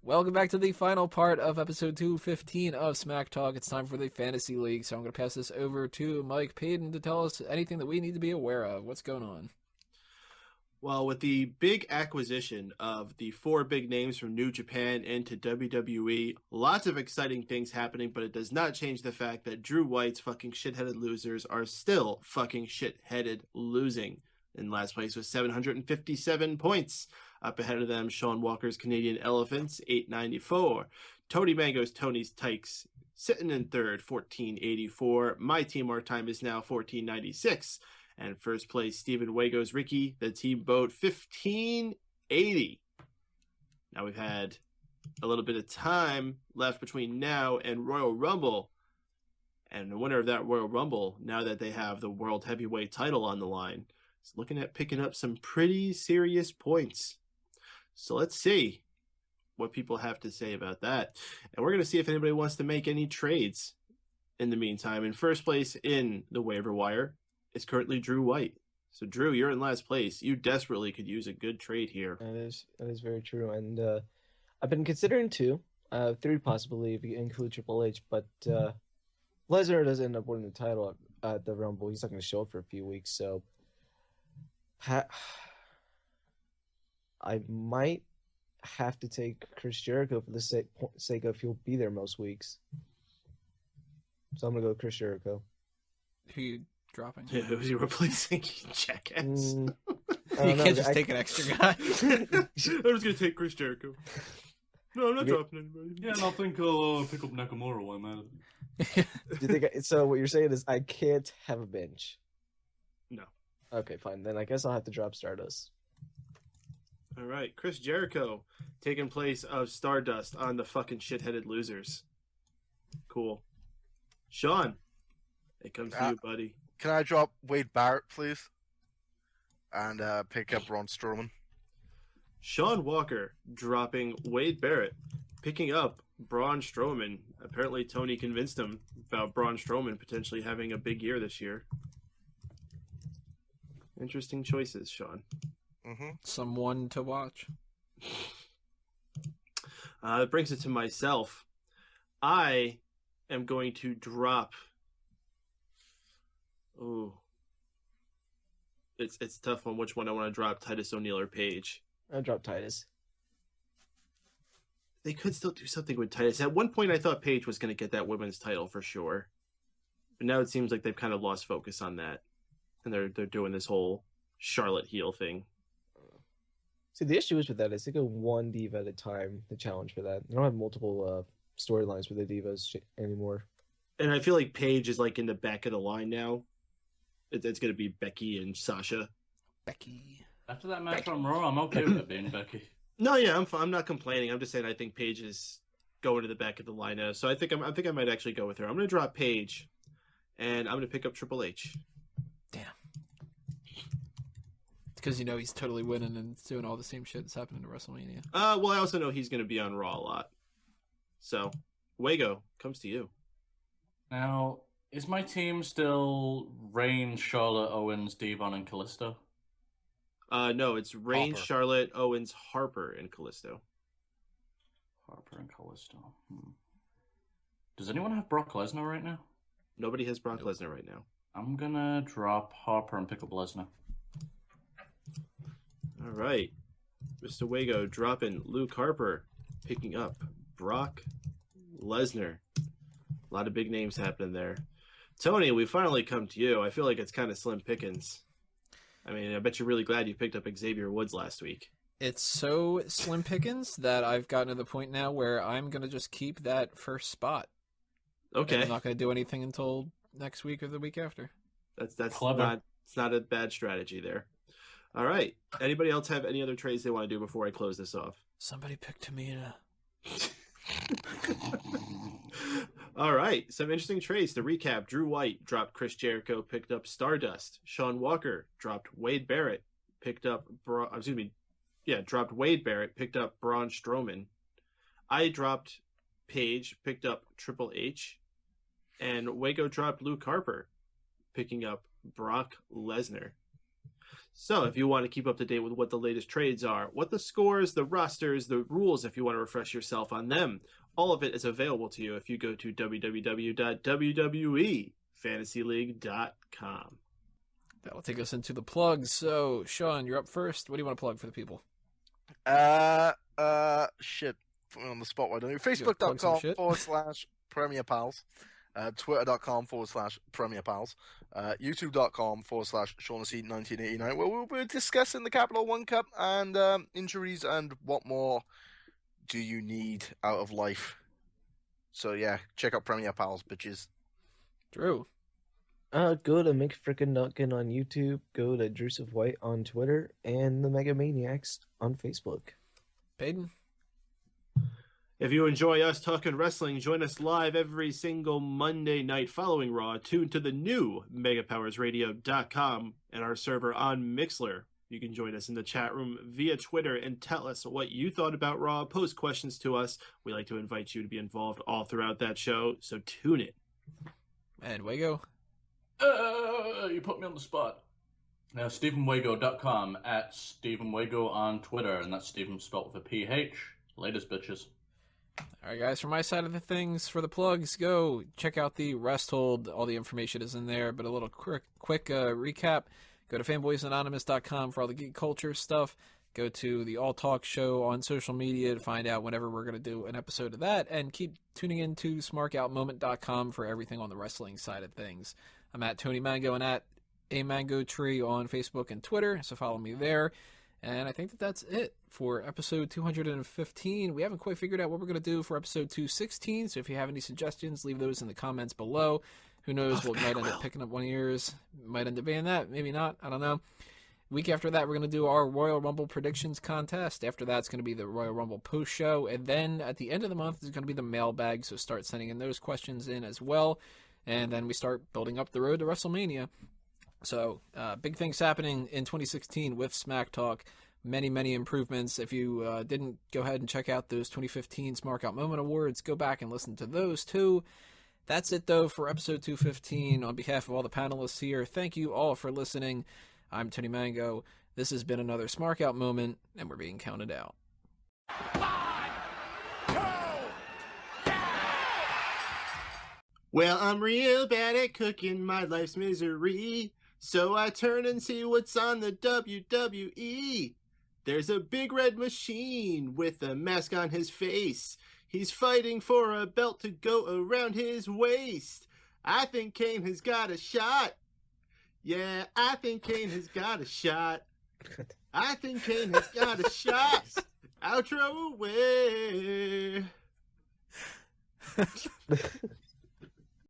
Welcome back to the final part of episode 215 of Smack Talk. It's time for the Fantasy League, so I'm going to pass this over to Mike Payton to tell us anything that we need to be aware of. What's going on? Well, with the big acquisition of the 4 big names from New Japan into WWE, lots of exciting things happening, but it does not change the fact that Drew White's fucking shit-headed losers are still fucking shit-headed losing. In last place with 757 points. Up ahead of them, Sean Walker's Canadian Elephants, 894. Tony Mango's Tony's Tykes sitting in third, 1484. My team, our time is now 1496. And first place, Stephen Wago's Ricky, the team boat, 1580. Now we've had a little bit of time left between now and Royal Rumble. And the winner of that Royal Rumble, now that they have the World Heavyweight title on the line, is looking at picking up some pretty serious points. So let's see what people have to say about that. And we're going to see if anybody wants to make any trades in the meantime. In first place in the waiver wire is currently Drew White. So Drew, you're in last place. You desperately could use a good trade here. That is very true. And I've been considering 2, 3 possibly if you include Triple H, but Lesnar does end up winning the title at the Rumble. He's not going to show up for a few weeks, so I might have to take Chris Jericho for the sake of he'll be there most weeks. So I'm going to go with Chris Jericho. Who you dropping? Yeah, who's you replacing? Jackass. You can't just take an extra guy. I'm just going to take Chris Jericho. No, I'm not dropping anybody. Yeah, and I think I'll pick up Nakamura while I'm at Do you think so? What you're saying is I can't have a bench? No. Okay, fine. Then I guess I'll have to drop Stardust. All right, Chris Jericho taking place of Stardust on the fucking shit-headed losers. Cool. Sean, it comes to you, buddy. Can I drop Wade Barrett, please? And pick up Braun Strowman. Sean Walker dropping Wade Barrett, picking up Braun Strowman. Apparently Tony convinced him about Braun Strowman potentially having a big year this year. Interesting choices, Sean. Mm-hmm. Someone to watch. That brings it to myself. I am going to drop. Ooh, it's tough on which one I want to drop. Titus O'Neil or Paige. I'll drop Titus. They could still do something with Titus. At one point, I thought Paige was going to get that women's title for sure, but now it seems like they've kind of lost focus on that, and they're doing this whole Charlotte heel thing. See, the issue is with that is they go one diva at a time to challenge for that. They don't have multiple storylines for the divas anymore. And I feel like Paige is like in the back of the line now. It's going to be Becky and Sasha. Becky. After that match on Raw, I'm okay with it being Becky. No, yeah, I'm not complaining. I'm just saying I think Paige is going to the back of the line now. So I think I might actually go with her. I'm going to drop Paige, and I'm going to pick up Triple H. Damn. Because he's totally winning and doing all the same shit that's happening to WrestleMania. Well, I also know he's going to be on Raw a lot. So, Wago, comes to you. Now, is my team still Reigns, Charlotte, Owens, Devon, and Kalisto? No, it's Reigns, Harper. Charlotte, Owens, Harper, and Kalisto. Harper and Kalisto. Does anyone have Brock Lesnar right now? Nobody has Brock Lesnar right now. I'm gonna drop Harper and pick up Lesnar. All right. Mr. Wago dropping Luke Harper, picking up Brock Lesnar. A lot of big names happening there. Tony, we finally come to you. I feel like it's kind of slim pickings. I mean, I bet you're really glad you picked up Xavier Woods last week. It's so slim pickings that I've gotten to the point now where I'm going to just keep that first spot. Okay. And I'm not going to do anything until next week or the week after. That's Clever. not a bad strategy there. All right. Anybody else have any other trades they want to do before I close this off? Somebody pick Tamina. All right. Some interesting trades. To recap, Drew White dropped Chris Jericho, picked up Stardust. Sean Walker dropped Wade Barrett, picked up dropped Wade Barrett, picked up Braun Strowman. I dropped Paige, picked up Triple H, and Wago dropped Luke Harper, picking up Brock Lesnar. So if you want to keep up to date with what the latest trades are, what the scores, the rosters, the rules, if you want to refresh yourself on them, all of it is available to you if you go to www.wwefantasyleague.com. That'll take us into the plugs. So, Sean, you're up first. What do you want to plug for the people? Shit. Put me on the spot. Why don't you? Plug some shit. Facebook.com/Premier Pals. Twitter.com/Premier Pals. YouTube.com/Shaughnessy1989, where we'll be discussing the Capital One Cup and injuries and what more do you need out of life. So yeah, check out Premier Pals, bitches. Drew. Go to Mick Frickin' Nutkin on YouTube, go to Drusive White on Twitter, and the Mega Maniacs on Facebook. Peyton. If you enjoy us talking wrestling, join us live every single Monday night following Raw. Tune to the new MegaPowersRadio.com and our server on Mixler. You can join us in the chat room via Twitter and tell us what you thought about Raw. Post questions to us. We like to invite you to be involved all throughout that show, so tune in. And Wago. You put me on the spot. Now, StephenWago.com, at StephenWago on Twitter, and that's Stephen spelled with a PH. Latest, bitches. All right, guys, from my side of the things, for the plugs, go check out the Rest Hold. All the information is in there, but a little quick recap. Go to fanboysanonymous.com for all the geek culture stuff. Go to the All Talk Show on social media to find out whenever we're going to do an episode of that, and keep tuning in to smarkoutmoment.com for everything on the wrestling side of things. I'm at Tony Mango and at A Mango Tree on Facebook and Twitter, so follow me there. And I think that's it for episode 215. We haven't quite figured out what we're going to do for episode 216, so if you have any suggestions, leave those in the comments below. Who knows what might end up picking up one of yours. Might end up being that, maybe not, I don't know. Week after that, we're going to do our Royal Rumble predictions contest. After that, it's going to be the Royal Rumble post show. And then at the end of the month, is going to be the mailbag, so start sending in those questions in as well. And then we start building up the road to WrestleMania. So, big things happening in 2016 with Smack Talk. Many, many improvements. If you didn't go ahead and check out those 2015 Smark Out Moment Awards, go back and listen to those too. That's it, though, for episode 215. On behalf of all the panelists here, thank you all for listening. I'm Tony Mango. This has been another Smark Out Moment, and we're being counted out. 5, 2, Well, I'm real bad at cooking my life's misery, so I turn and see what's on the WWE. There's a big red machine with a mask on his face. He's fighting for a belt to go around his waist. I think Kane has got a shot. Yeah, I think Kane has got a shot. I think Kane has got a shot. Outro away.